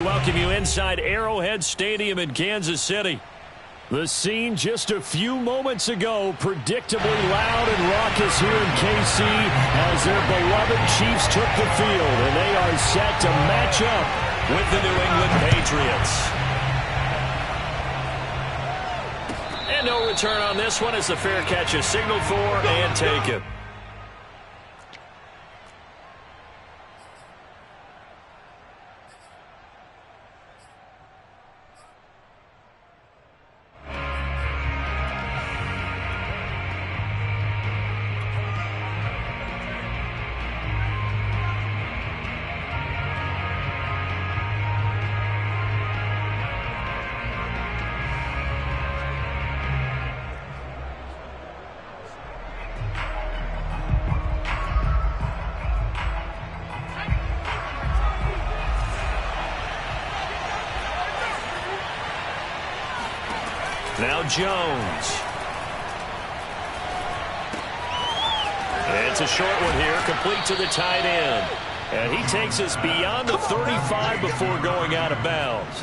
Welcome you inside Arrowhead Stadium in Kansas City. The scene just a few moments ago, predictably loud and raucous here in KC as their beloved Chiefs took the field, and they are set to match up with the New England Patriots. And no return on this one as the fair catch is signaled for and taken. Now Jones. It's a short one here, complete to the tight end. And he takes us beyond the 35 before going out of bounds.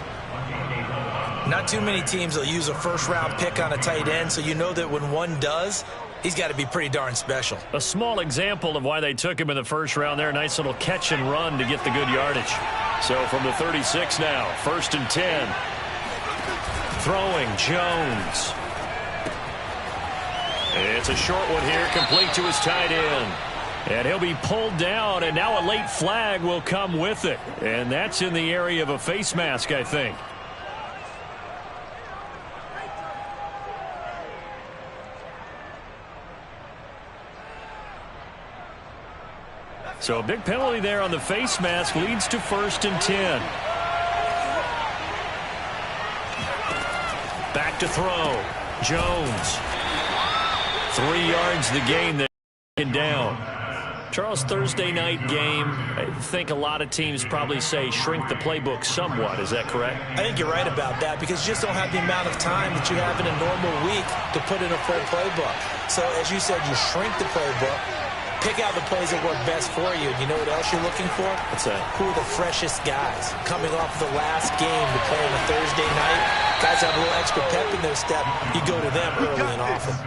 Not too many teams will use a first-round pick on a tight end, so you know that when one does, he's got to be pretty darn special. A small example of why they took him in the first round there. Nice little catch and run to get the good yardage. So from the 36 now, 1st and 10. Throwing, Jones. It's a short one here, complete to his tight end. And he'll be pulled down, and now a late flag will come with it. And that's in the area of a face mask, I think. So a big penalty there on the face mask leads to 1st and 10. Back to throw. Jones. 3 yards the gain there down. Charles, Thursday night game, I think a lot of teams probably say shrink the playbook somewhat. Is that correct? I think you're right about that because you just don't have the amount of time that you have in a normal week to put in a full playbook. So as you said, you shrink the playbook. Pick out the plays that work best for you. You know what else you're looking for? What's that? Who are the freshest guys? Coming off the last game to play on a Thursday night, guys have a little extra pep in their step. You go to them early and often.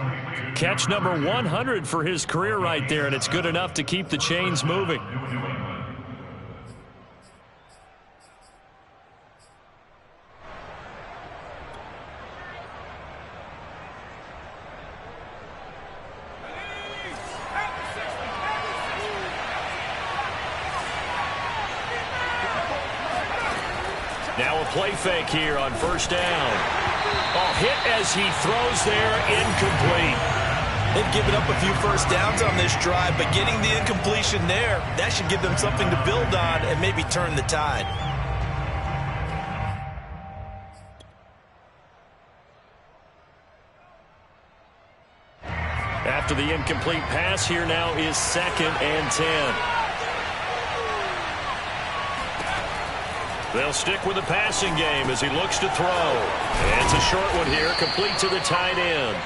Catch number 100 for his career right there, and it's good enough to keep the chains moving. Now a play fake here on 1st down. Oh, hit as he throws there, incomplete. They've given up a few first downs on this drive, but getting the incompletion there, that should give them something to build on and maybe turn the tide. After the incomplete pass, here now is 2nd and 10. They'll stick with the passing game as he looks to throw. And it's a short one here, complete to the tight end.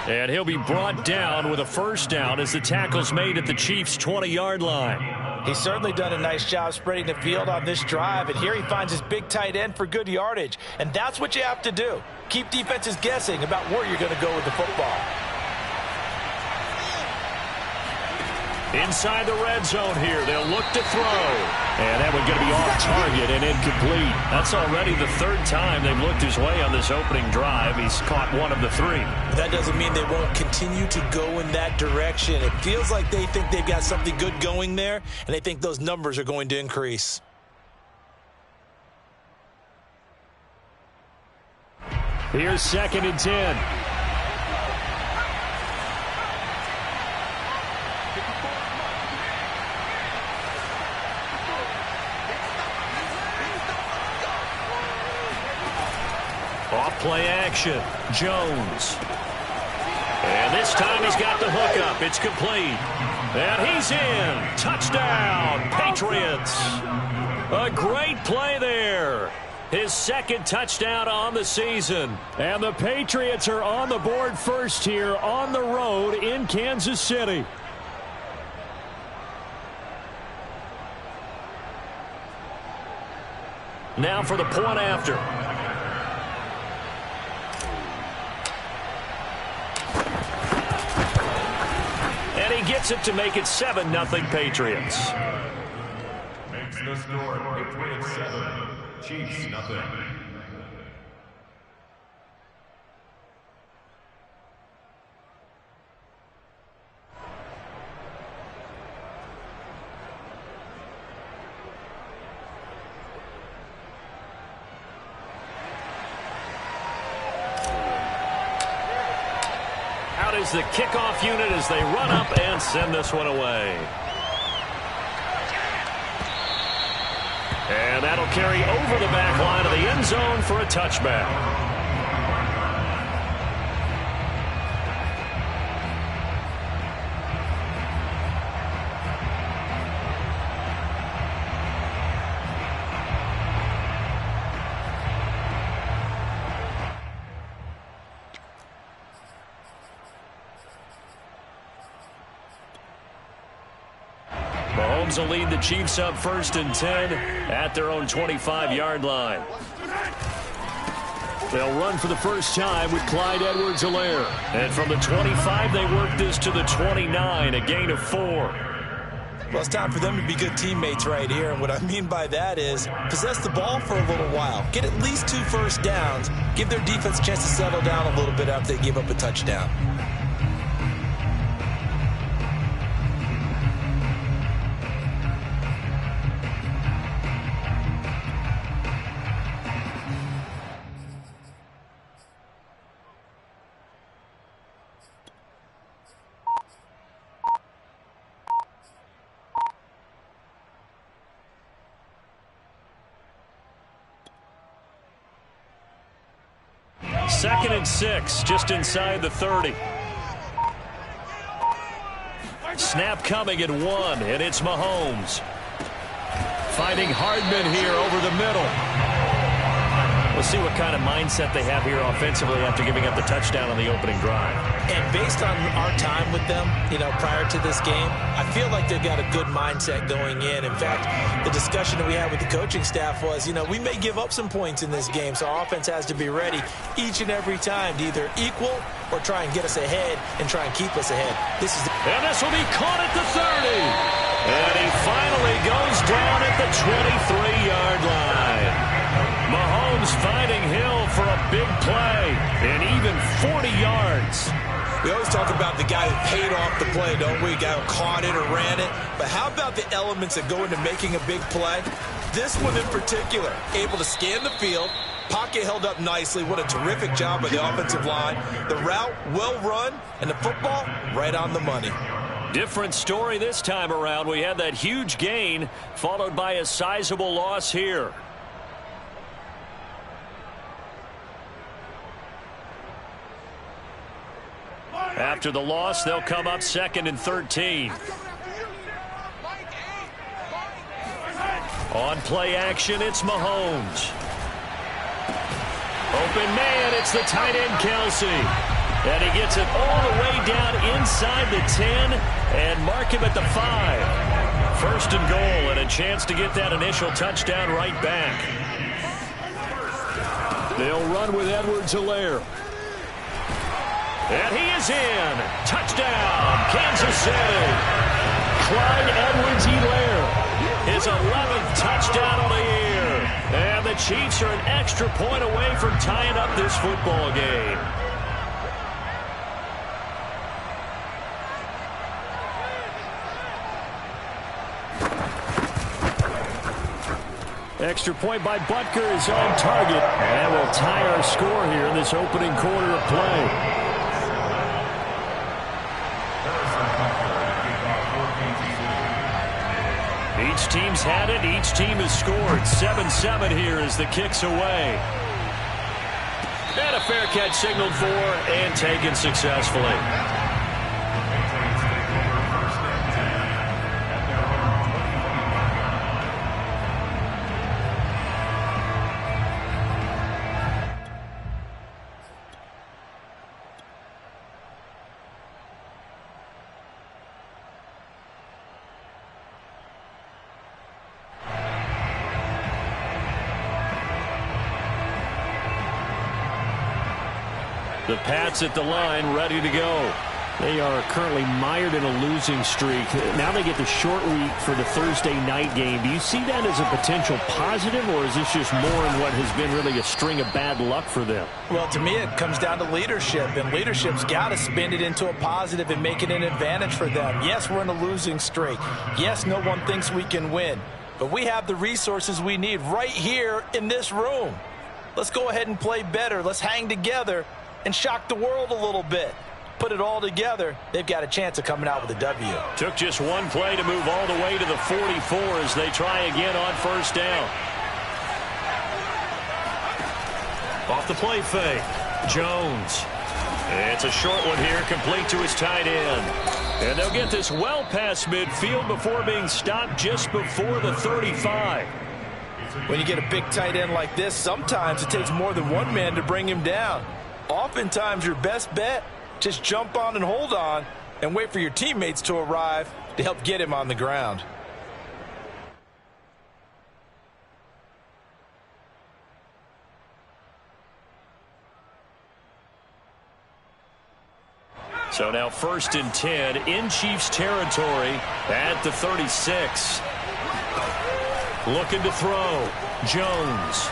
And he'll be brought down with a 1st down as the tackle's made at the Chiefs' 20-yard line. He's certainly done a nice job spreading the field on this drive, and here he finds his big tight end for good yardage. And that's what you have to do. Keep defenses guessing about where you're going to go with the football. Inside the red zone here, they'll look to throw. And that one going to be off target and incomplete. That's already the 3rd time they've looked his way on this opening drive. He's caught 1 of the 3. That doesn't mean they won't continue to go in that direction. It feels like they think they've got something good going there, and they think those numbers are going to increase. Here's 2nd and 10. Off play action. Jones. And this time he's got the hook up. It's complete. And he's in. Touchdown, Patriots. A great play there. His 2nd touchdown on the season. And the Patriots are on the board first here on the road in Kansas City. Now for the point after. And he gets it to make it 7-0 Patriots. Makes the score Patriots 7, Chiefs nothing. Is the kickoff unit as they run up and send this one away. And that'll carry over the back line of the end zone for a touchback. Mahomes will lead the Chiefs up 1st and 10 at their own 25-yard line. They'll run for the first time with Clyde Edwards-Helaire. And from the 25, they work this to the 29, a gain of 4. Well, it's time for them to be good teammates right here. And what I mean by that is possess the ball for a little while. Get at least 2 first downs. Give their defense a chance to settle down a little bit after they give up a touchdown. Second and 6, just inside the 30. Snap coming at 1, and it's Mahomes. Finding Hardman here over the middle. We'll see what kind of mindset they have here offensively after giving up the touchdown on the opening drive. And based on our time with them, prior to this game, I feel like they've got a good mindset going in. In fact, the discussion that we had with the coaching staff was, we may give up some points in this game, so our offense has to be ready each and every time to either equal or try and get us ahead and try and keep us ahead. And this will be caught at the 30. And he finally goes down at the 23-yard line. Mahomes finding Hill for a big play, and even 40 yards. We always talk about the guy who paid off the play, don't we? The guy who caught it or ran it. But how about the elements that go into making a big play? This one in particular, able to scan the field, pocket held up nicely. What a terrific job by the offensive line. The route well run, and the football right on the money. Different story this time around. We had that huge gain, followed by a sizable loss here. After the loss, they'll come up 2nd and 13. On play action, it's Mahomes. Open man, it's the tight end Kelsey. And he gets it all the way down inside the 10 and mark him at the 5. 1st and goal and a chance to get that initial touchdown right back. They'll run with Edwards-Helaire. And he is in. Touchdown, Kansas City. Clyde Edwards-Helaire, his 11th touchdown of the year. And the Chiefs are an extra point away from tying up this football game. Extra point by Butker is on target. And we'll tie our score here in this opening quarter of play. Each team's had it. Each team has scored. 7-7 here as the kick's away. And a fair catch signaled for and taken successfully. The Pats at the line, ready to go. They are currently mired in a losing streak. Now they get the short week for the Thursday night game. Do you see that as a potential positive, or is this just more in what has been really a string of bad luck for them? Well, to me, it comes down to leadership, and leadership's got to spin it into a positive and make it an advantage for them. Yes, we're in a losing streak. Yes, no one thinks we can win, but we have the resources we need right here in this room. Let's go ahead and play better. Let's hang together and shock the world a little bit. Put it all together, they've got a chance of coming out with a W. Took just one play to move all the way to the 44 as they try again on first down. Off the play fake, Jones. It's a short one here, complete to his tight end. And they'll get this well past midfield before being stopped just before the 35. When you get a big tight end like this, sometimes it takes more than one man to bring him down. Oftentimes, your best bet, just jump on and hold on and wait for your teammates to arrive to help get him on the ground. So now 1st and 10 in Chiefs territory at the 36. Looking to throw. Jones.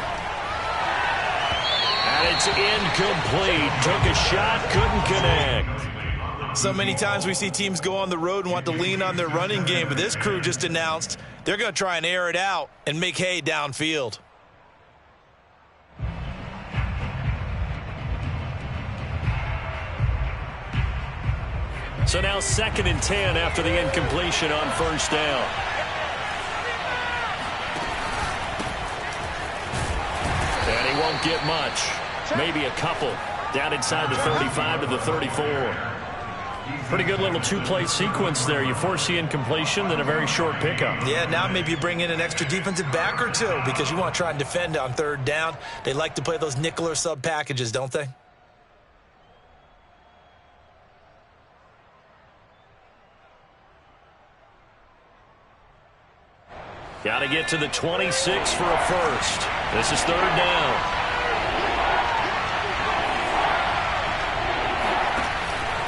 And it's incomplete. Took a shot, couldn't connect. So many times we see teams go on the road and want to lean on their running game, but this crew just announced they're going to try and air it out and make hay downfield. So now 2nd and 10 after the incompletion on first down. And he won't get much. Maybe a couple. Down inside the 35 to the 34. Pretty good little two-play sequence there. You force the incompletion, then a very short pickup. Yeah, now maybe you bring in an extra defensive back or two because you want to try and defend on 3rd down. They like to play those nickel or sub packages, don't they? Got to get to the 26 for a first. This is 3rd down.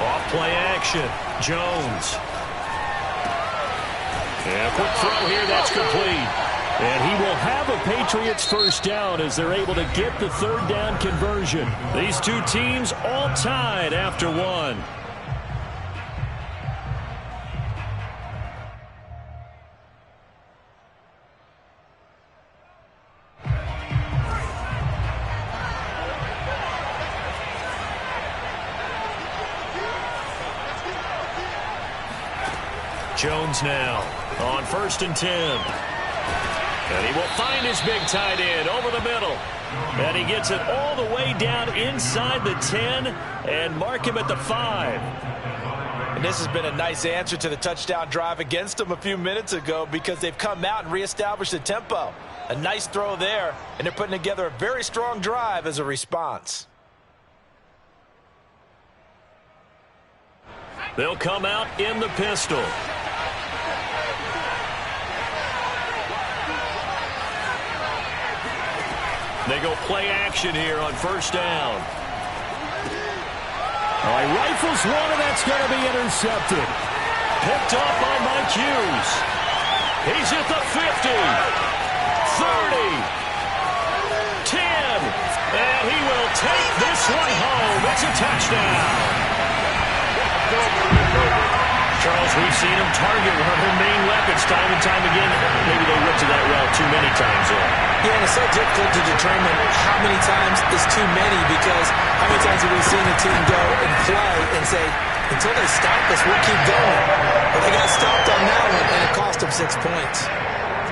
Off play action. Jones. And a quick throw here. That's complete. And he will have a Patriots first down as they're able to get the 3rd down conversion. These two teams all tied after one. Jones now on 1st and 10. And he will find his big tight end over the middle. And he gets it all the way down inside the 10 and mark him at the 5. And this has been a nice answer to the touchdown drive against them a few minutes ago because they've come out and reestablished the tempo. A nice throw there, and they're putting together a very strong drive as a response. They'll come out in the pistol. They go play action here on first down. All right, rifles one, and that's going to be intercepted. Picked up on Mike Hughes. He's at the 50, 30, 10, and he will take this one home. It's a touchdown. Charles, we've seen him target one of their main weapons time and time again. Maybe they went to that route too many times, though. Yeah, and it's so difficult to determine how many times is too many because how many times have we seen a team go and play and say, until they stop us, we'll keep going. But they got stopped on that one, and it cost them 6 points.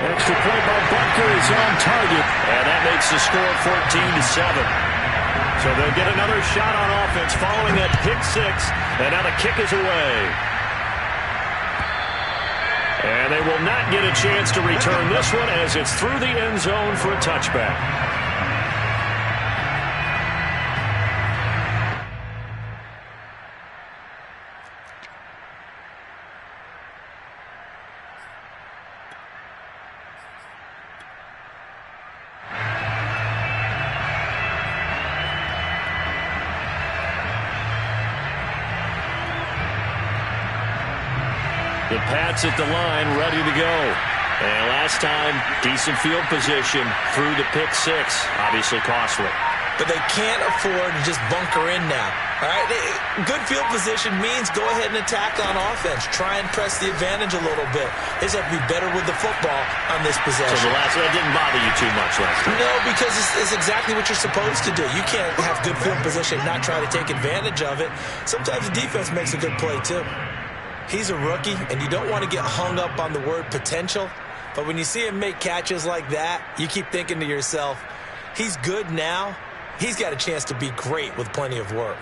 Extra point by Butker is on target. And that makes the score 14-7. So they'll get another shot on offense following that pick 6. And now the kick is away. And they will not get a chance to return this one as it's through the end zone for a touchback. The Pats at the line, ready to go. And last time, decent field position through the pick six. Obviously costly. But they can't afford to just bunker in now. All right, good field position means go ahead and attack on offense. Try and press the advantage a little bit. They just have to be better with the football on this possession. So that didn't bother you too much last time? No, because it's exactly what you're supposed to do. You can't have good field position and not try to take advantage of it. Sometimes the defense makes a good play too. He's a rookie, and you don't want to get hung up on the word potential. But when you see him make catches like that, you keep thinking to yourself, he's good now. He's got a chance to be great with plenty of work.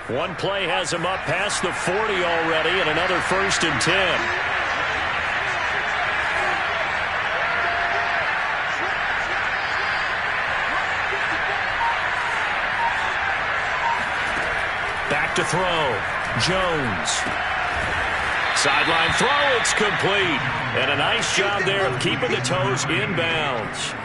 One play has him up past the 40 already, and another 1st and 10. Back to throw. Jones. Sideline throw, it's complete. And a nice job there of keeping the toes inbounds.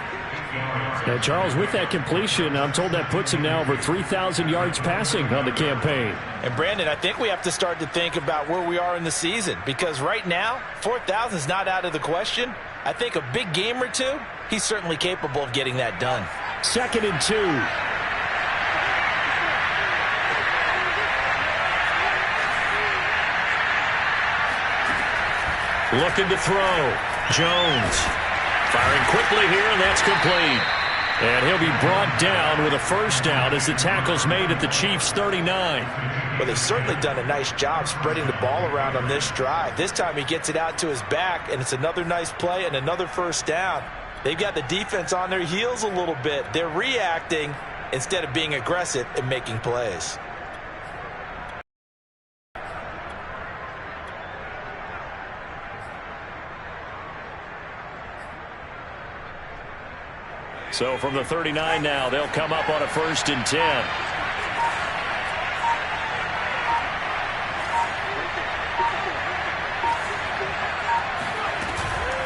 Now, Charles, with that completion, I'm told that puts him now over 3,000 yards passing on the campaign. And, Brandon, I think we have to start to think about where we are in the season, because right now, 4,000 is not out of the question. I think a big game or two, he's certainly capable of getting that done. 2nd and 2. Looking to throw. Jones firing quickly here, and that's complete. And he'll be brought down with a 1st down as the tackle's made at the Chiefs' 39. Well, they've certainly done a nice job spreading the ball around on this drive. This time he gets it out to his back, and it's another nice play and another 1st down. They've got the defense on their heels a little bit. They're reacting instead of being aggressive and making plays. So from the 39 now, they'll come up on a 1st and 10.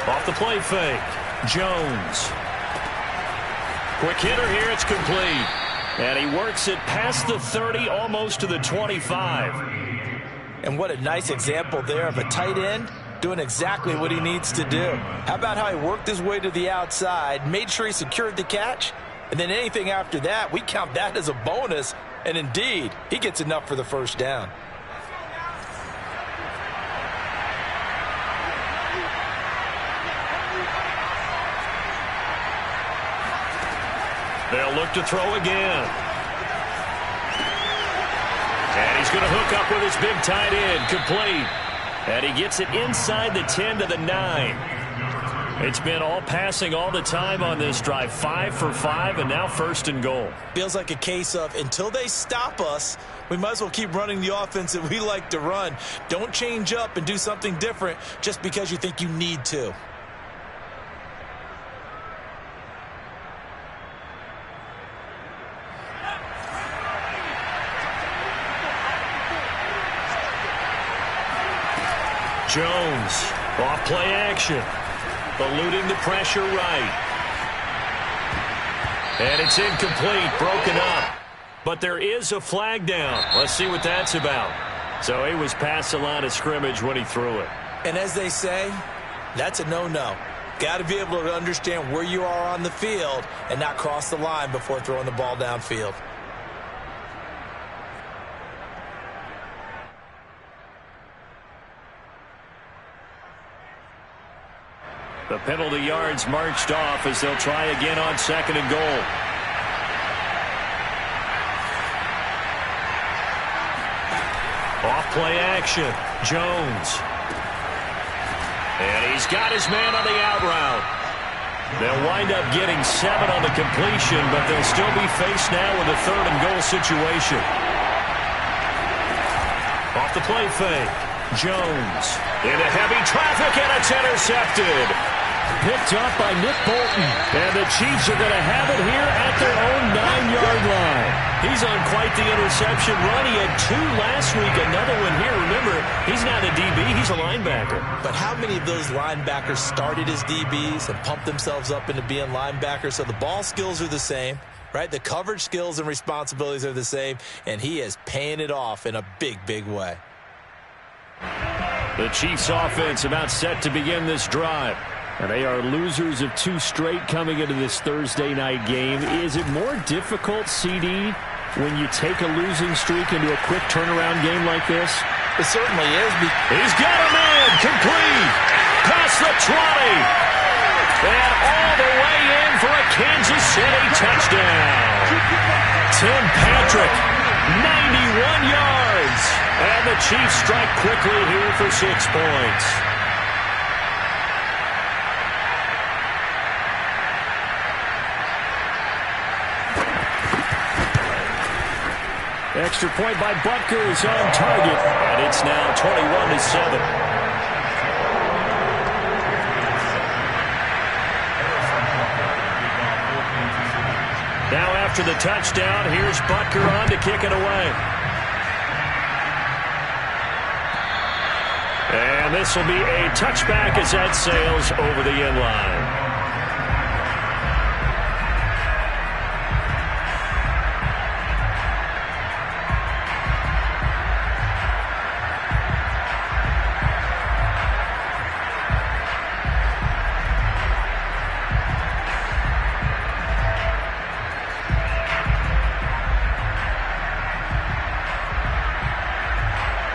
Off the play fake. Jones. Quick hitter here, it's complete. And he works it past the 30, almost to the 25. And what a nice example there of a tight end doing exactly what he needs to do. How about how he worked his way to the outside, made sure he secured the catch, and then anything after that, we count that as a bonus, and indeed, he gets enough for the 1st down. They'll look to throw again. And he's going to hook up with his big tight end, complete. And he gets it inside the 10 to the 9. It's been all passing all the time on this drive. 5 for 5, and now 1st and goal. Feels like a case of until they stop us, we might as well keep running the offense that we like to run. Don't change up and do something different just because you think you need to. Jones, off play action, eluding the pressure right. And it's incomplete, broken up. But there is a flag down. Let's see what that's about. So he was past the line of scrimmage when he threw it. And as they say, that's a no-no. Got to be able to understand where you are on the field and not cross the line before throwing the ball downfield. The penalty yards marched off as they'll try again on 2nd and goal. Off play action. Jones. And he's got his man on the out route. They'll wind up getting 7 on the completion, but they'll still be faced now with a 3rd and goal situation. Off the play fake. Jones into heavy traffic, and it's intercepted. Picked up by Nick Bolton. And the Chiefs are going to have it here at their own 9-yard line. He's on quite the interception run. He had 2 last week, another one here. Remember, he's not a DB, he's a linebacker. But how many of those linebackers started as DBs and pumped themselves up into being linebackers? So the ball skills are the same, right? The coverage skills and responsibilities are the same, and he is paying it off in a big, big way. The Chiefs offense about set to begin this drive. And they are losers of 2 straight coming into this Thursday night game. Is it more difficult, CD, when you take a losing streak into a quick turnaround game like this? It certainly is. He's got a man complete. Past the 20. And all the way in for a Kansas City touchdown. Tim Patrick, 91 yards. And the Chiefs strike quickly here for 6 points. Extra point by Butker is on target. And it's now 21-7. Now after the touchdown, here's Butker on to kick it away. And this will be a touchback as that sails over the end line.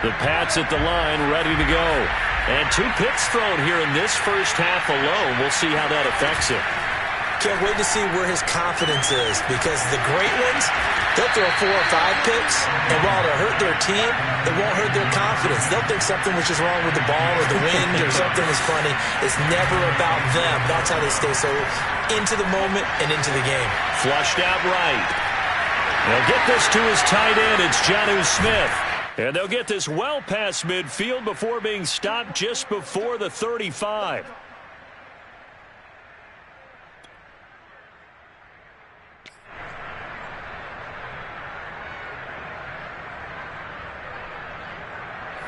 The Pats at the line, ready to go. And 2 picks thrown here in this first half alone. We'll see how that affects him. Can't wait to see where his confidence is, because the great ones, they'll throw 4 or 5 picks, and while it'll hurt their team, it won't hurt their confidence. They'll think something which is wrong with the ball or the wind or something is funny. It's never about them. That's how they stay so into the moment and into the game. Flushed out right. They'll get this to his tight end. It's Jonnu Smith. And they'll get this well past midfield before being stopped just before the 35.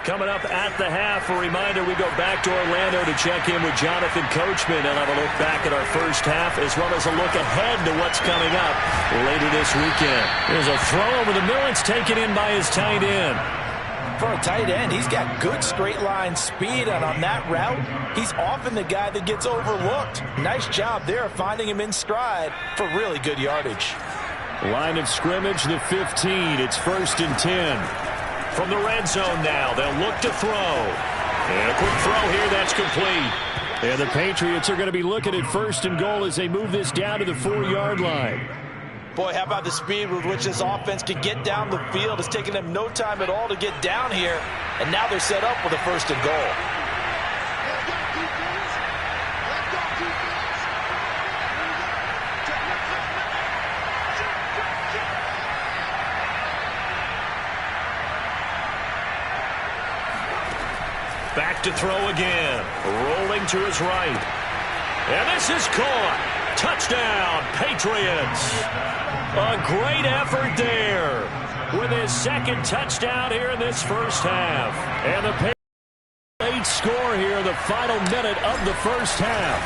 Coming up at the half, a reminder, we go back to Orlando to check in with Jonathan Coachman and have a look back at our first half, as well as a look ahead to what's coming up later this weekend. There's a throw over the middle. It's taken in by his tight end. For a tight end, he's got good straight line speed, and on that route, he's often the guy that gets overlooked. Nice job there finding him in stride for really good yardage. Line of scrimmage, the 15. It's 1st and 10. From the red zone now, they'll look to throw. And a quick throw here, that's complete. And the Patriots are going to be looking at 1st and goal as they move this down to the 4-yard line. Boy, how about the speed with which this offense could get down the field? It's taken them no time at all to get down here, and now they're set up with a 1st and goal. Back to throw again. Rolling to his right. And this is caught. Touchdown, Patriots. A great effort there with his 2nd touchdown here in this first half. And the Patriots late score here in the final minute of the first half.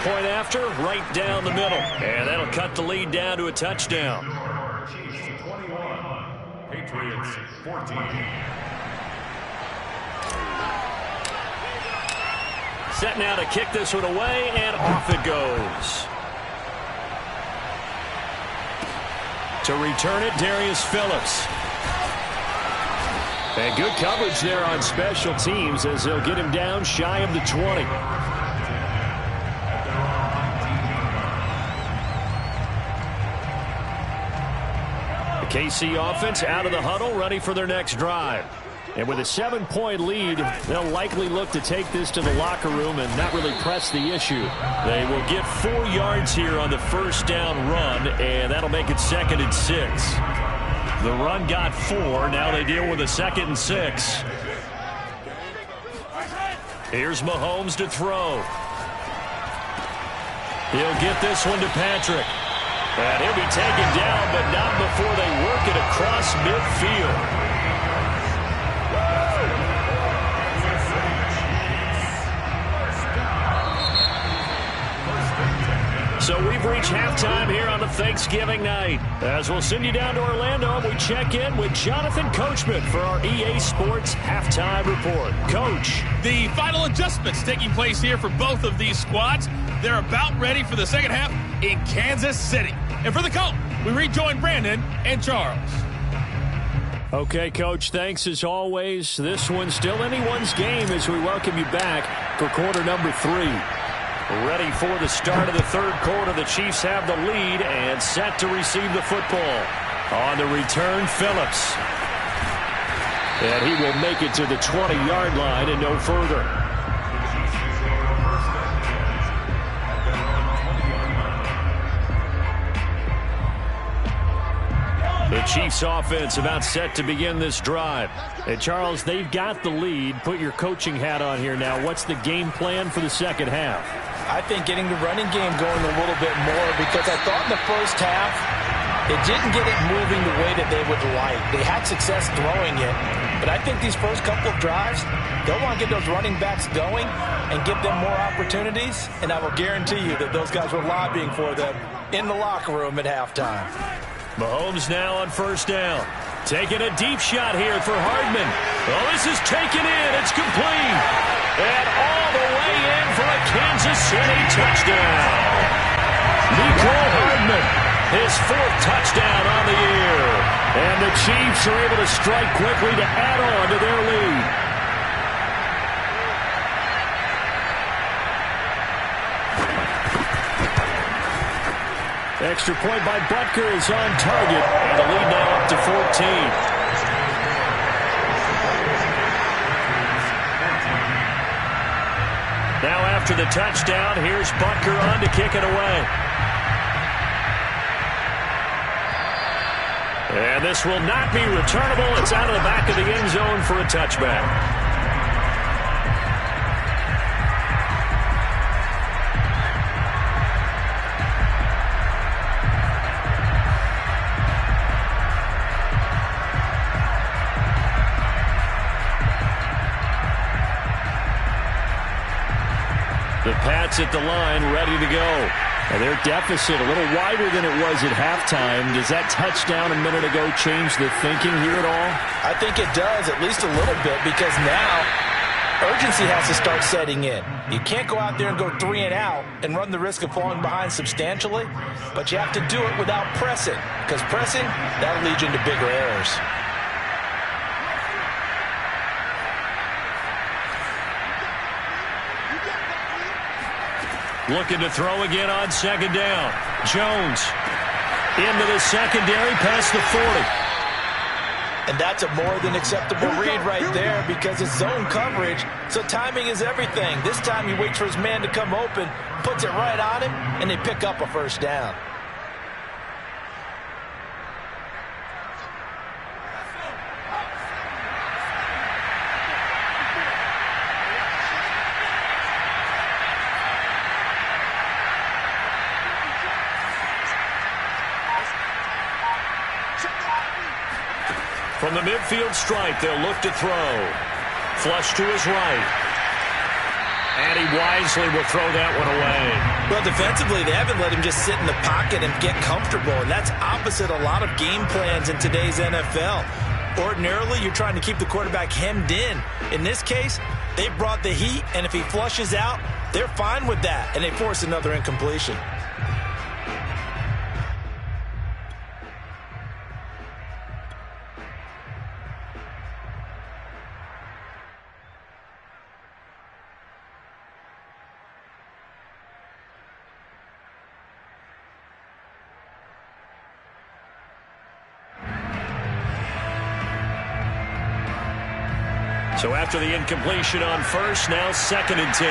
Point after, right down the middle. And that'll cut the lead down to a touchdown. Chiefs 21, Patriots 14. Set now to kick this one away, and off it goes. To return it, Darius Phillips. And good coverage there on special teams as they'll get him down shy of the 20. The KC offense out of the huddle, ready for their next drive. And with a 7-point lead, they'll likely look to take this to the locker room and not really press the issue. They will get 4 yards here on the first down run, and that'll make it 2nd and 6. The run got 4. Now they deal with a 2nd and 6. Here's Mahomes to throw. He'll get this one to Patrick. And he'll be taken down, but not before they work it across midfield. So we've reached halftime here on the Thanksgiving night. As we'll send you down to Orlando, we check in with Jonathan Coachman for our EA Sports Halftime Report. Coach. The final adjustments taking place here for both of these squads. They're about ready for the second half in Kansas City. And for the Colts, we rejoin Brandon and Charles. Okay, Coach, thanks as always. This one's still anyone's game as we welcome you back for quarter number 3. Ready for the start of the third quarter. The Chiefs have the lead and set to receive the football. On the return, Phillips. And he will make it to the 20-yard line and no further. The Chiefs offense about set to begin this drive. And Charles, they've got the lead. Put your coaching hat on here now. What's the game plan for the second half? I think getting the running game going a little bit more, because I thought in the first half it didn't get it moving the way that they would like. They had success throwing it, but I think these first couple of drives, they'll want to get those running backs going and give them more opportunities, and I will guarantee you that those guys were lobbying for them in the locker room at halftime. Mahomes now on first down. Taking a deep shot here for Hardman. Oh, this is taken in. It's complete. And all the way in for a Kansas City touchdown. Nicole Hardman, his 4th touchdown on the year. And the Chiefs are able to strike quickly to add on to their lead. Extra point by Butker is on target, and the lead now up to 14. Now after the touchdown, here's Butker on to kick it away. And this will not be returnable. It's out of the back of the end zone for a touchback. The Pats at the line, ready to go. And their deficit a little wider than it was at halftime. Does that touchdown a minute ago change the thinking here at all? I think it does, at least a little bit, because now urgency has to start setting in. You can't go out there and go 3 and out and run the risk of falling behind substantially, but you have to do it without pressing, because pressing, that'll lead you into bigger errors. Looking to throw again on second down. Jones into the secondary past the 40. And that's a more than acceptable read right there, because it's zone coverage, so timing is everything. This time he waits for his man to come open, puts it right on him, and they pick up a first down. From the midfield stripe, they'll look to throw. Flush to his right. And he wisely will throw that one away. Well, defensively, they haven't let him just sit in the pocket and get comfortable, and that's opposite a lot of game plans in today's NFL. Ordinarily, you're trying to keep the quarterback hemmed in. In this case, they brought the heat, and if he flushes out, they're fine with that, and they force another incompletion. So after the incompletion on first, now 2nd and 10.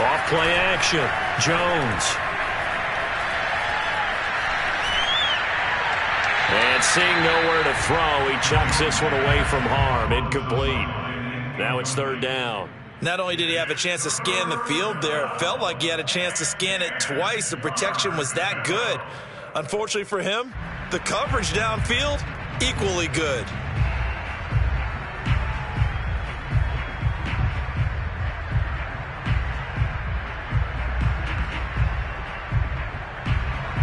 Off play action. Jones. And seeing nowhere to throw, he chucks this one away from harm. Incomplete. Now it's 3rd down. Not only did he have a chance to scan the field there, it felt like he had a chance to scan it twice. The protection was that good. Unfortunately for him, The coverage downfield, equally good.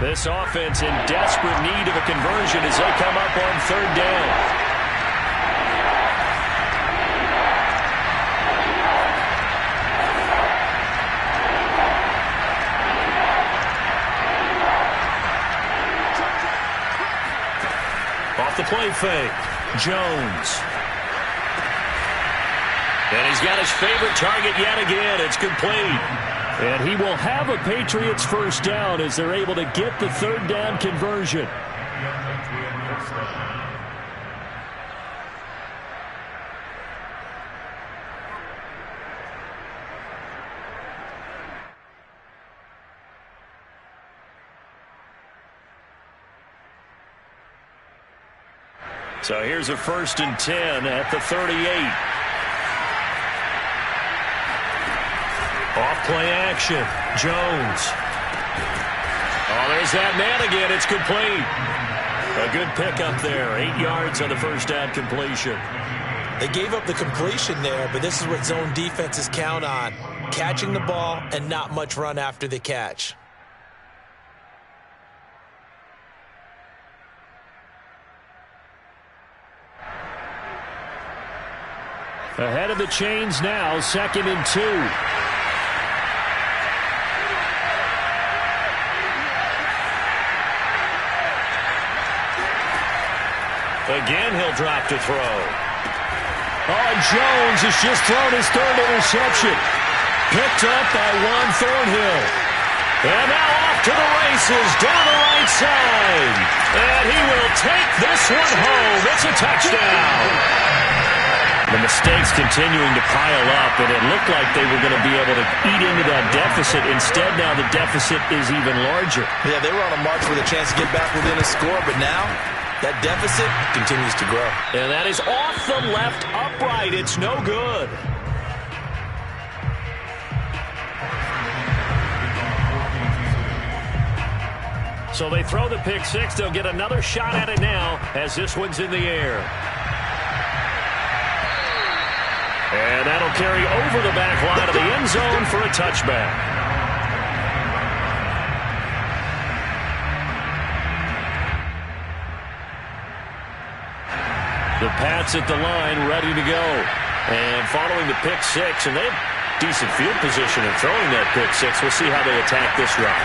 This offense in desperate need of a conversion as they come up on third down. Off the play fake, Jones. And he's got his favorite target yet again. It's complete. And he will have a Patriots first down as they're able to get the third down conversion. So here's a 1st and 10 at the 38. Off play action, Jones. Oh, there's that man again. It's complete. A good pickup there. 8 yards on the first down completion. They gave up the completion there, but this is what zone defenses count on. Catching the ball and not much run after the catch. Ahead of the chains now, 2nd and 2. Again, he'll drop to throw. Oh, Jones has just thrown his 3rd interception. Picked up by Juan Thornhill. And now off to the races down the right side. And he will take this one home. It's a touchdown. The mistakes continuing to pile up, and it looked like they were going to be able to eat into that deficit. Instead, now the deficit is even larger. Yeah, they were on a march with a chance to get back within a score, but now that deficit continues to grow. And that is off the left upright. It's no good. So they throw the pick six. They'll get another shot at it now as this one's in the air. And that'll carry over the back line of the end zone for a touchback. The Pats at the line, ready to go. And following the pick six, and they have decent field position in throwing that pick six. We'll see how they attack this drive.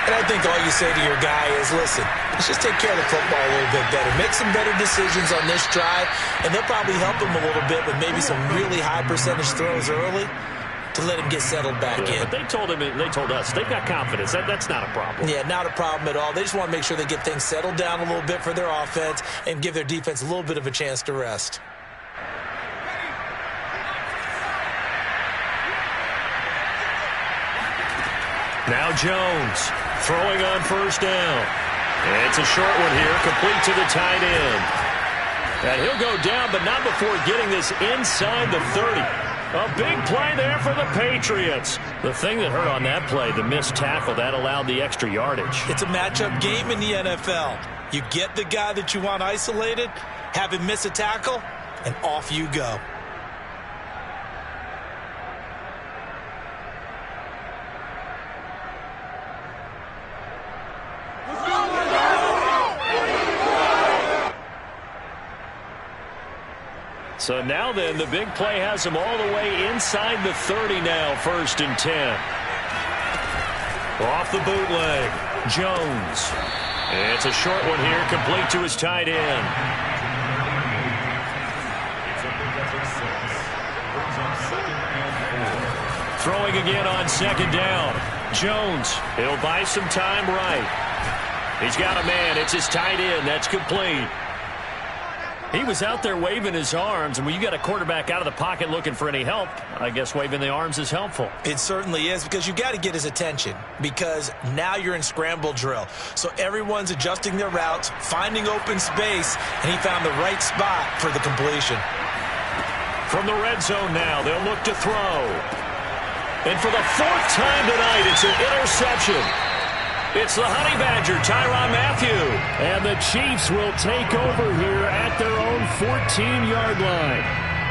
And I think all you say to your guy is, listen, let's just take care of the football a little bit better. Make some better decisions on this drive, and they'll probably help him a little bit with maybe some really high percentage throws early to let him get settled back in. But they told us, they've got confidence. That's not a problem. Yeah, not a problem at all. They just want to make sure they get things settled down a little bit for their offense and give their defense a little bit of a chance to rest. Now Jones throwing on first down. It's a short one here, complete to the tight end. And he'll go down, but not before getting this inside the 30. A big play there for the Patriots. The thing that hurt on that play, the missed tackle, that allowed the extra yardage. It's a matchup game in the NFL. You get the guy that you want isolated, have him miss a tackle, and off you go. So now then, the big play has him all the way inside the 30 now, 1st and 10. Off the bootleg, Jones. It's a short one here, complete to his tight end. Throwing again on 2nd down. Jones, he'll buy some time right. He's got a man, it's his tight end, that's complete. He was out there waving his arms, and when you got a quarterback out of the pocket looking for any help, I guess waving the arms is helpful. It certainly is, because you got to get his attention, because now you're in scramble drill. So everyone's adjusting their routes, finding open space, and he found the right spot for the completion. From the red zone now, they'll look to throw. And for the 4th time tonight, it's an interception. It's the Honey Badger, Tyrann Mathieu. And the Chiefs will take over here at their own 14-yard line.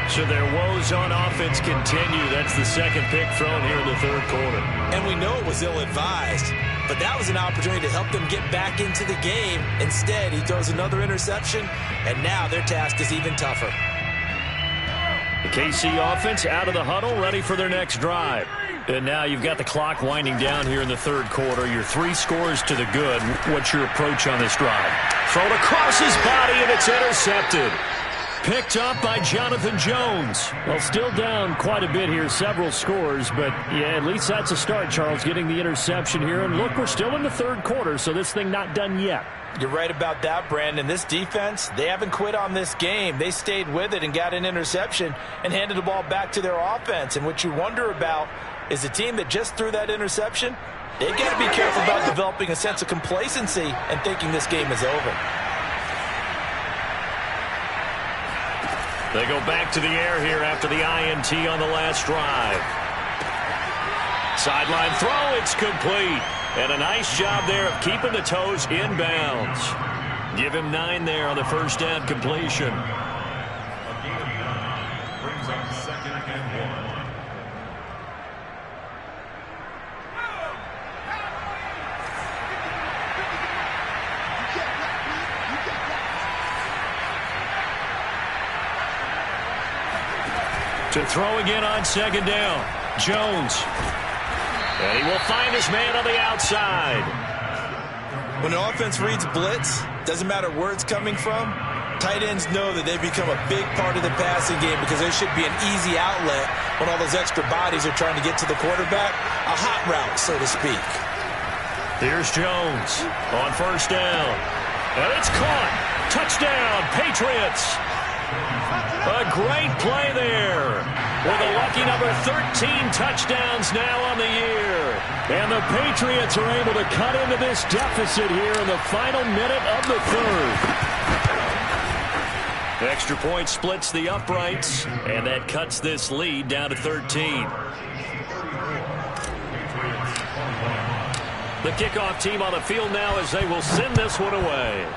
So their woes on offense continue. That's the second pick thrown here in the third quarter. And we know it was ill-advised, but that was an opportunity to help them get back into the game. Instead, he throws another interception, and now their task is even tougher. The KC offense out of the huddle, ready for their next drive. And now you've got the clock winding down here in the third quarter. Your 3 scores to the good. What's your approach on this drive? Thrown across his body, and it's intercepted. Picked up by Jonathan Jones. Well, still down quite a bit here, several scores, but yeah, at least that's a start, Charles, getting the interception here. And look, we're still in the third quarter, so this thing not done yet. You're right about that, Brandon. This defense, they haven't quit on this game. They stayed with it and got an interception and handed the ball back to their offense. And what you wonder about is the team that just threw that interception, they've got to be careful about developing a sense of complacency and thinking this game is over. They go back to the air here after the INT on the last drive. Sideline throw, it's complete. And a nice job there of keeping the toes inbounds. Give him 9 there on the first down completion. Brings up 2nd and 1. To throw again on 2nd down. Jones. And he will find his man on the outside. When the offense reads blitz, doesn't matter where it's coming from, tight ends know that they become a big part of the passing game because there should be an easy outlet when all those extra bodies are trying to get to the quarterback. A hot route, so to speak. Here's Jones on first down. And it's caught. Touchdown, Patriots. A great play there. With a lucky number 13 touchdowns now on the year. And the Patriots are able to cut into this deficit here in the final minute of the third. Extra point splits the uprights, and that cuts this lead down to 13. The kickoff team on the field now as they will send this one away.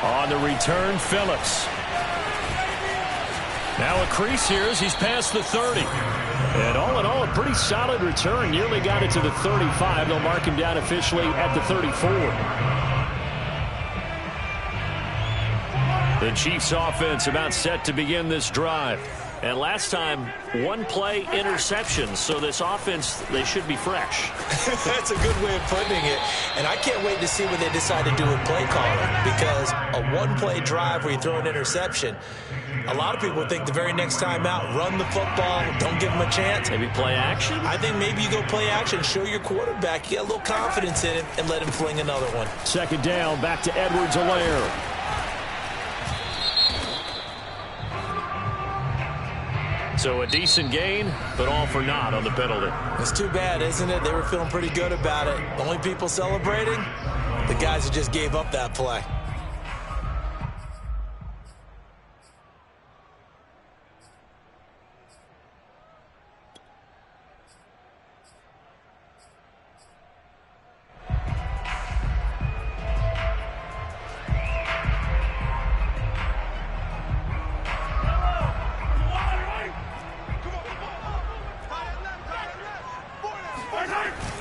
On the return, Phillips. Now a crease here as he's past the 30. And all in all, a pretty solid return. Nearly got it to the 35. They'll mark him down officially at the 34. The Chiefs offense about set to begin this drive. And last time, 1-play interception. So this offense, they should be fresh. That's a good way of putting it. And I can't wait to see what they decide to do with play calling. Because a 1-play drive where you throw an interception, a lot of people think the very next time out, run the football, don't give them a chance. Maybe play action? I think maybe you go play action, show your quarterback, you get a little confidence in him, and let him fling another one. 2nd down, back to Edwards-Helaire. So a decent gain, but all for naught on the penalty. It's too bad, isn't it? They were feeling pretty good about it. The only people celebrating, the guys who just gave up that play.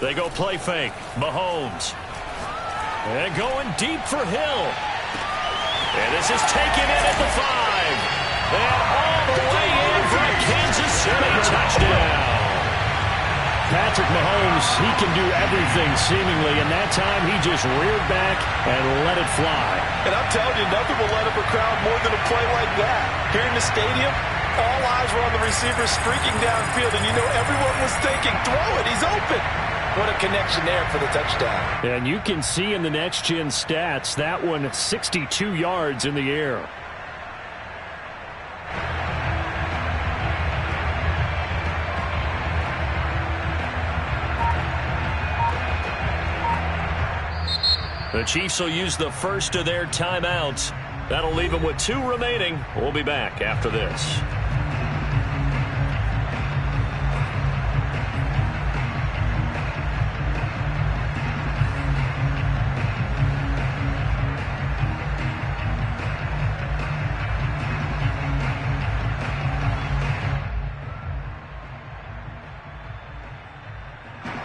They go play fake. Mahomes. And going deep for Hill. And this is taken in at the 5. And all the way in for a Kansas City touchdown. Patrick Mahomes, he can do everything seemingly, and that time he just reared back and let it fly. And I'm telling you, nothing will let up a crowd more than a play like that. Here in the stadium, all eyes were on the receiver streaking downfield, and you know everyone was thinking, throw it, he's open. What a connection there for the touchdown. And you can see in the next-gen stats, that one 62 yards in the air. The Chiefs will use the first of their timeouts. That'll leave them with 2 remaining. We'll be back after this.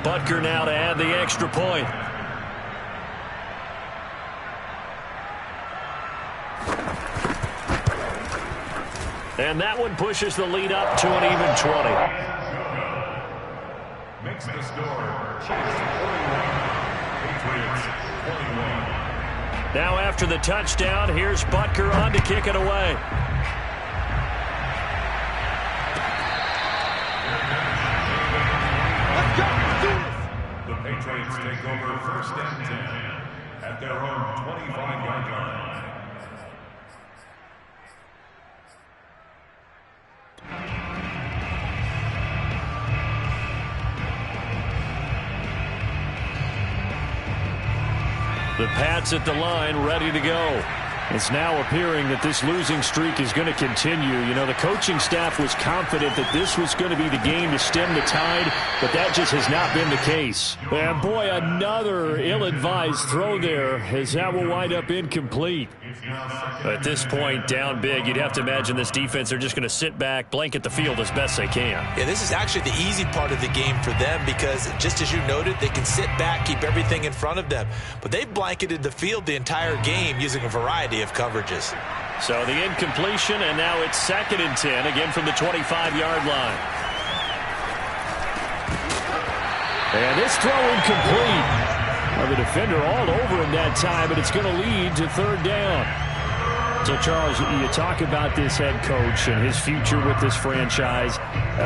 Butker now to add the extra point. And that one pushes the lead up to an even 20. Makes the score. Chiefs 41. Patriots 21. Now after the touchdown, here's Butker on to kick it away. The Patriots take over 1st and 10 at their own 25-yard line. The Pats at the line, ready to go. It's now appearing that this losing streak is going to continue. You know, the coaching staff was confident that this was going to be the game to stem the tide, but that just has not been the case. And boy, another ill-advised throw there, as that will wind up incomplete. At this point, down big, you'd have to imagine this defense are just going to sit back, blanket the field as best they can. Yeah, this is actually the easy part of the game for them because, just as you noted, they can sit back, keep everything in front of them. But they've blanketed the field the entire game using a variety of coverages. So the incompletion, and now it's 2nd and 10, again from the 25-yard line. And this throw incomplete. The defender all over him that time, but it's going to lead to 3rd down. So, Charles, you talk about this head coach and his future with this franchise.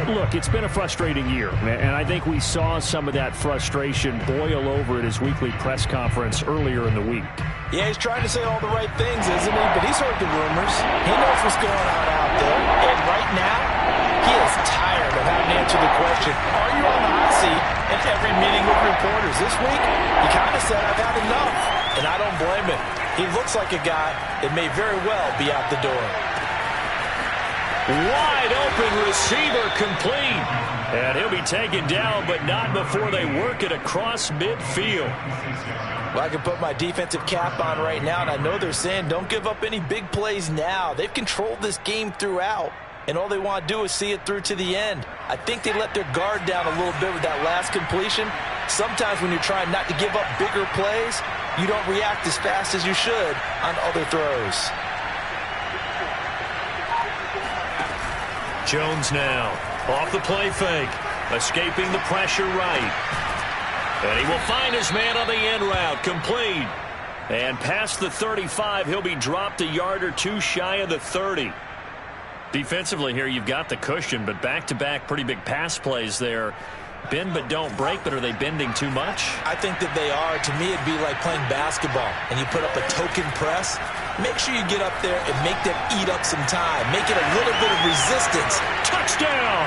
Look, it's been a frustrating year, and I think we saw some of that frustration boil over at his weekly press conference earlier in the week. Yeah, he's trying to say all the right things, isn't he? But he's heard the rumors. He knows what's going on out there. And right now, he is tired of having to answer the question, are you on the hot seat? In every meeting with reporters this week, he kind of said, I've had enough. And I don't blame him. He looks like a guy that may very well be out the door. Wide open receiver complete. And he'll be taken down, but not before they work it across midfield. Well, I can put my defensive cap on right now, and I know they're saying don't give up any big plays now. They've controlled this game throughout, and all they want to do is see it through to the end. I think they let their guard down a little bit with that last completion. Sometimes when you're trying not to give up bigger plays, you don't react as fast as you should on other throws. Jones now off the play fake, escaping the pressure right. And he will find his man on the end route, complete. And past the 35, he'll be dropped a yard or two shy of the 30. Defensively here, you've got the cushion, but back-to-back pretty big pass plays there. Bend but don't break, but are they bending too much? I think that they are. To me, it'd be like playing basketball, and you put up a token press. Make sure you get up there and make them eat up some time. Make it a little bit of resistance. Touchdown!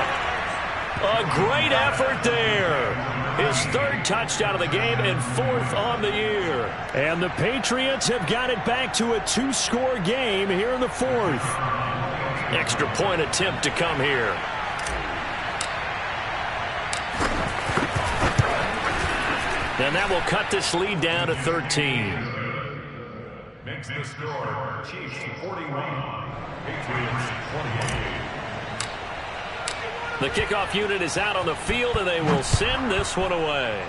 A great effort there. His 3rd touchdown of the game and 4th on the year. And the Patriots have got it back to a 2-score game here in the 4th. Extra point attempt to come here. And that will cut this lead down to 13. Makes the score. Chiefs 41. Patriots 28. The kickoff unit is out on the field, and they will send this one away.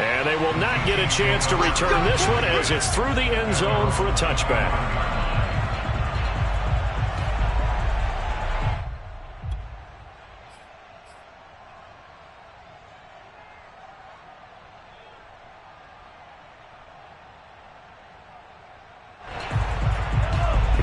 And they will not get a chance to return this one as it's through the end zone for a touchback.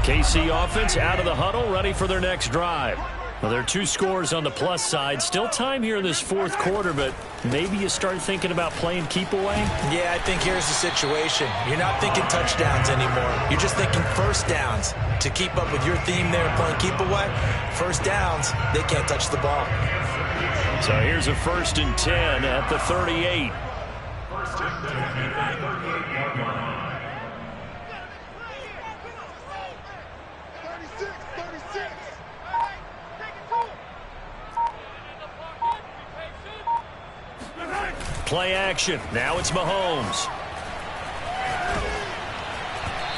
KC offense out of the huddle, ready for their next drive. Well, there are 2 scores on the plus side. Still time here in this 4th quarter, but maybe you start thinking about playing keep away? Yeah, I think here's the situation. You're not thinking touchdowns anymore. You're just thinking first downs. To keep up with your theme there, playing keep away, first downs, they can't touch the ball. So here's a 1st and 10 at the 38. First and 10 at the 38-yard line. Play action. Now it's Mahomes.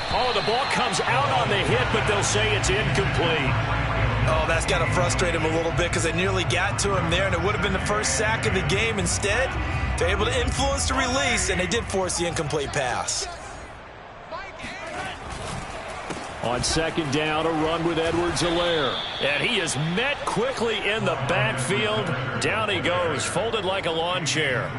Oh, the ball comes out on the hit, but they'll say it's incomplete. Oh, that's got to frustrate him a little bit because they nearly got to him there, and it would have been the first sack of the game. Instead, they're able to influence the release, and they did force the incomplete pass. On second down, a run with Edwards-Helaire. And he is met quickly in the backfield. Down he goes, folded like a lawn chair.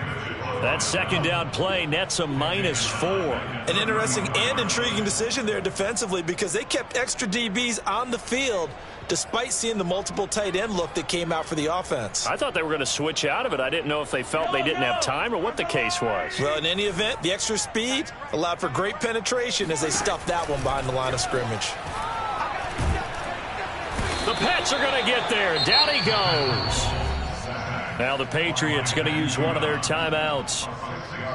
That second down play nets a -4. An interesting and intriguing decision there defensively because they kept extra DBs on the field despite seeing the multiple tight end look that came out for the offense. I thought they were going to switch out of it. I didn't know if they felt they didn't have time or what the case was. Well, in any event, the extra speed allowed for great penetration as they stuffed that one behind the line of scrimmage. The Pats are going to get there. Down he goes. Now the Patriots going to use one of their timeouts.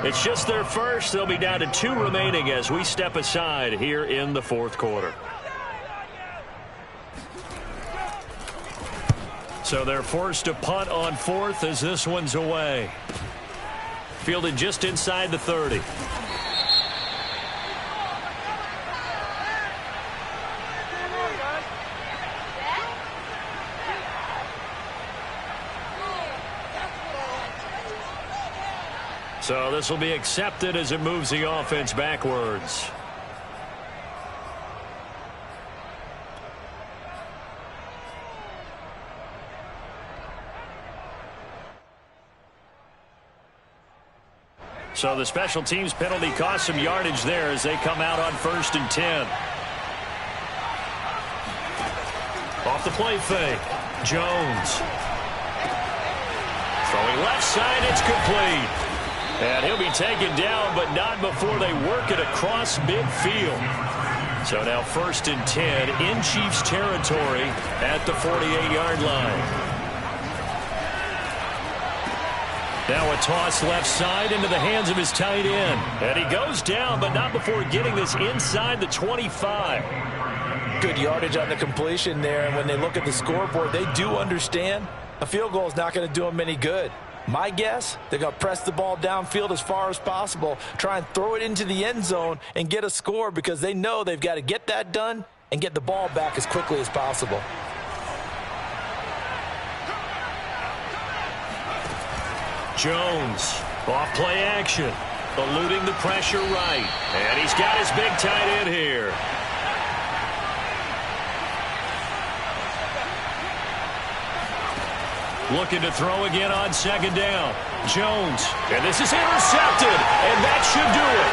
It's just their first. They'll be down to 2 remaining as we step aside here in the fourth quarter. So they're forced to punt on fourth as this one's away. Fielded just inside the 30. So this will be accepted as it moves the offense backwards. So the special teams penalty cost some yardage there as they come out on 1st and 10. Off the play fake. Jones. Throwing left side, it's complete. And he'll be taken down, but not before they work it across midfield. So now 1st and 10 in Chiefs territory at the 48-yard line. Now a toss left side into the hands of his tight end. And he goes down, but not before getting this inside the 25. Good yardage on the completion there, and when they look at the scoreboard, they do understand a field goal is not going to do them any good. My guess, they're going to press the ball downfield as far as possible, try and throw it into the end zone and get a score because they know they've got to get that done and get the ball back as quickly as possible. Jones, off play action, eluding the pressure right. And he's got his big tight end here. Looking to throw again on second down. Jones, and this is intercepted, and that should do it.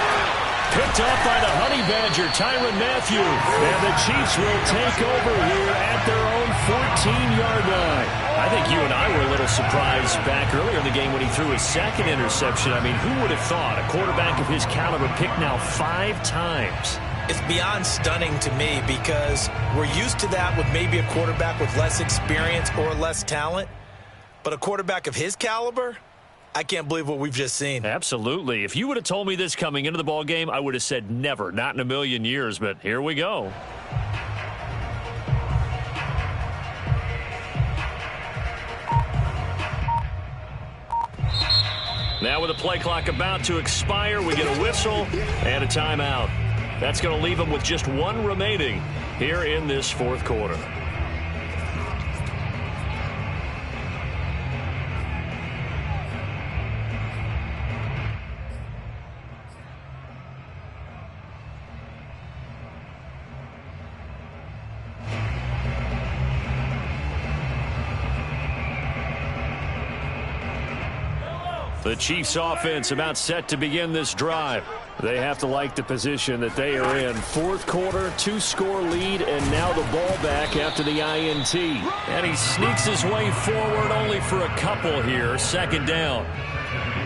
Picked off by the Honey Badger, Tyrann Mathieu. And the Chiefs will take over here at their own 14-yard line. I think you and I were a little surprised back earlier in the game when he threw his second interception. I mean, who would have thought a quarterback of his caliber picked now 5 times? It's beyond stunning to me because we're used to that with maybe a quarterback with less experience or less talent. But a quarterback of his caliber, I can't believe what we've just seen. Absolutely. If you would have told me this coming into the ball game, I would have said never, not in a million years. But here we go. Now with the play clock about to expire, we get a whistle and a timeout. That's going to leave them with just 1 remaining here in this fourth quarter. The Chiefs offense about set to begin this drive. They have to like the position that they are in. Fourth quarter, 2-score lead, and now the ball back after the INT. And he sneaks his way forward only for a couple here. Second down.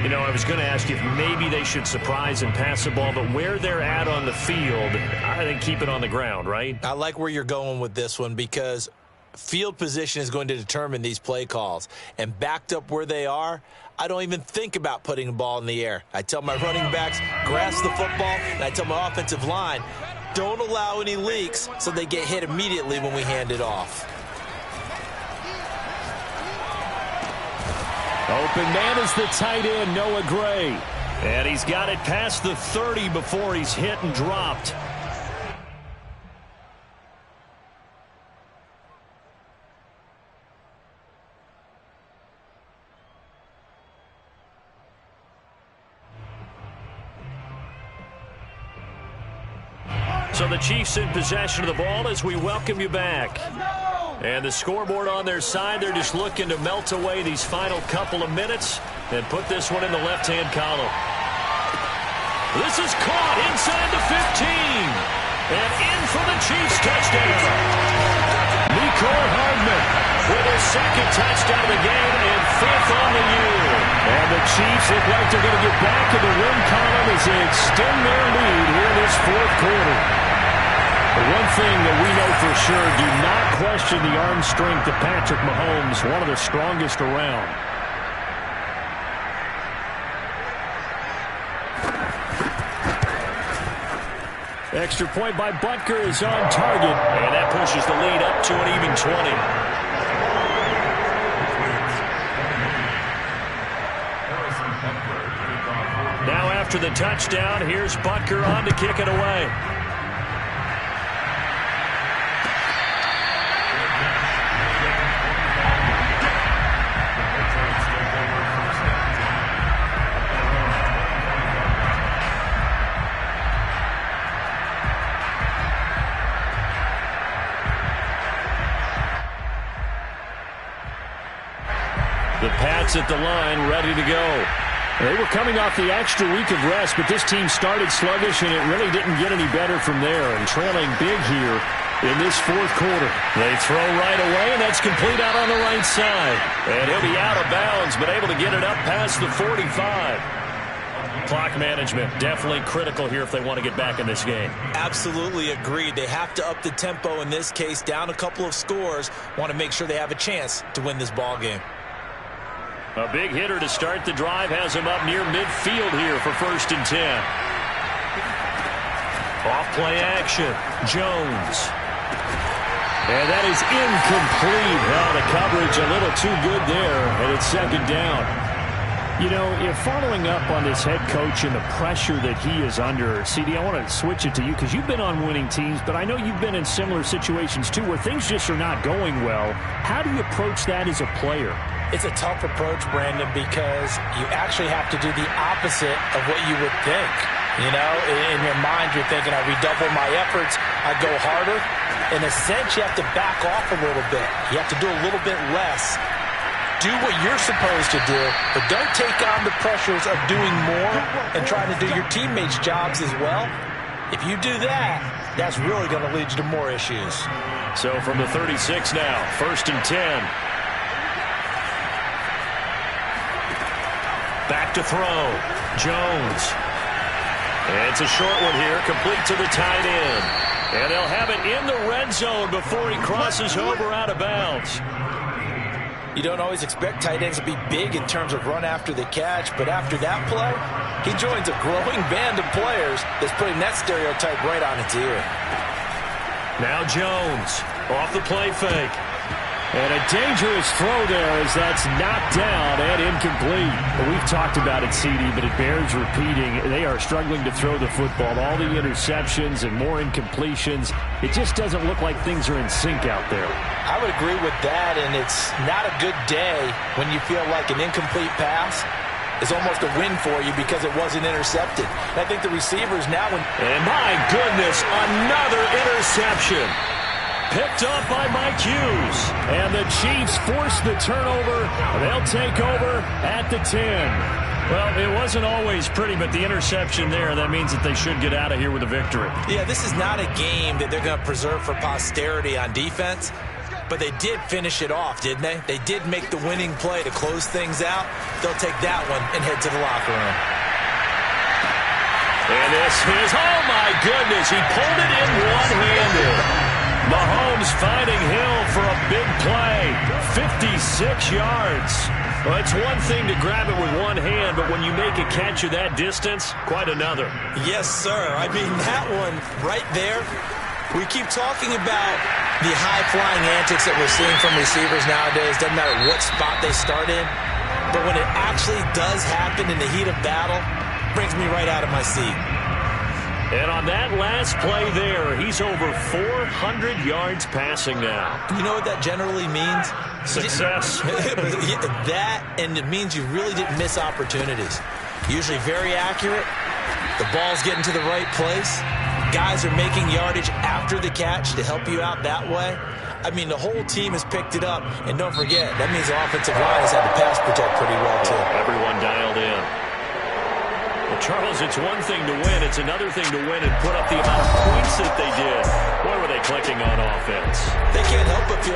You know, I was going to ask you if maybe they should surprise and pass the ball, but where they're at on the field, I think keep it on the ground, right? I like where you're going with this one because field position is going to determine these play calls. And backed up where they are, I don't even think about putting the ball in the air. I tell my running backs, grasp the football, and I tell my offensive line, don't allow any leaks so they get hit immediately when we hand it off. Open man is the tight end, Noah Gray. And he's got it past the 30 before he's hit and dropped. So the Chiefs in possession of the ball as we welcome you back. And the scoreboard on their side, they're just looking to melt away these final couple of minutes and put this one in the left-hand column. This is caught inside the 15. And in for the Chiefs touchdown. Mecole Hardman with his second touchdown of the game and fifth on the year. And the Chiefs look like they're going to get back to the win column as they extend their lead here in this fourth quarter. The one thing that we know for sure, do not question the arm strength of Patrick Mahomes, one of the strongest around. Extra point by Butker is on target. And that pushes the lead up to an even 20. Now after the touchdown, here's Butker on to kick it away. The Pats at the line, ready to go. They were coming off the extra week of rest, but this team started sluggish, and it really didn't get any better from there, and trailing big here in this fourth quarter. They throw right away, and that's complete out on the right side. And he'll be out of bounds, but able to get it up past the 45. Clock management, definitely critical here if they want to get back in this game. Absolutely agreed. They have to up the tempo in this case, down a couple of scores, want to make sure they have a chance to win this ball game. A big hitter to start the drive has him up near midfield here for 1st and 10. Off play action. Jones. And that is incomplete. Well, the coverage a little too good there, and it's 2nd down. You know, if following up on this head coach and the pressure that he is under, CD, I want to switch it to you because you've been on winning teams, but I know you've been in similar situations too where things just are not going well. How do you approach that as a player? It's a tough approach, Brandon, because you actually have to do the opposite of what you would think. You know, in your mind, you're thinking, I redouble my efforts, I go harder. In a sense, you have to back off a little bit. You have to do a little bit less. Do what you're supposed to do, but don't take on the pressures of doing more and trying to do your teammates' jobs as well. If you do that, that's really going to lead you to more issues. So from the 36 now, 1st and 10. Back to throw. Jones. And it's a short one here, complete to the tight end. And they'll have it in the red zone before he crosses over out of bounds. You don't always expect tight ends to be big in terms of run after the catch, but after that play, he joins a growing band of players that's putting that stereotype right on its ear. Now Jones off the play fake. And a dangerous throw there as that's knocked down and incomplete. We've talked about it, CD, but it bears repeating. They are struggling to throw the football. All the interceptions and more incompletions. It just doesn't look like things are in sync out there. I would agree with that, and it's not a good day when you feel like an incomplete pass is almost a win for you because it wasn't intercepted. And I think the receivers now... And my goodness, another interception. Picked up by Mike Hughes. And the Chiefs force the turnover. They'll take over at the 10. Well, it wasn't always pretty, but the interception there, that means that they should get out of here with a victory. Yeah, this is not a game that they're going to preserve for posterity on defense, but they did finish it off, didn't they? They did make the winning play to close things out. They'll take that one and head to the locker room. And this is, oh my goodness, he pulled it in one-handed. Mahomes finding Hill for a big play, 56 yards. Well, it's one thing to grab it with one hand, but when you make a catch of that distance, quite another. Yes, sir. I mean, that one right there, we keep talking about the high-flying antics that we're seeing from receivers nowadays. Doesn't matter what spot they start in, but when it actually does happen in the heat of battle, brings me right out of my seat. And on that last play there, he's over 400 yards passing now. You know what that generally means? Success. That, and it means you really didn't miss opportunities. Usually very accurate. The ball's getting to the right place. guys are making yardage after the catch to help you out that way. I mean, the whole team has picked it up. And don't forget, that means the offensive line has had to pass protect pretty well, too. Everyone dialed in. Well, Charles, it's one thing to win. It's another thing to win and put up the amount of points that they did. Boy, were they clicking on offense. They can't help but feel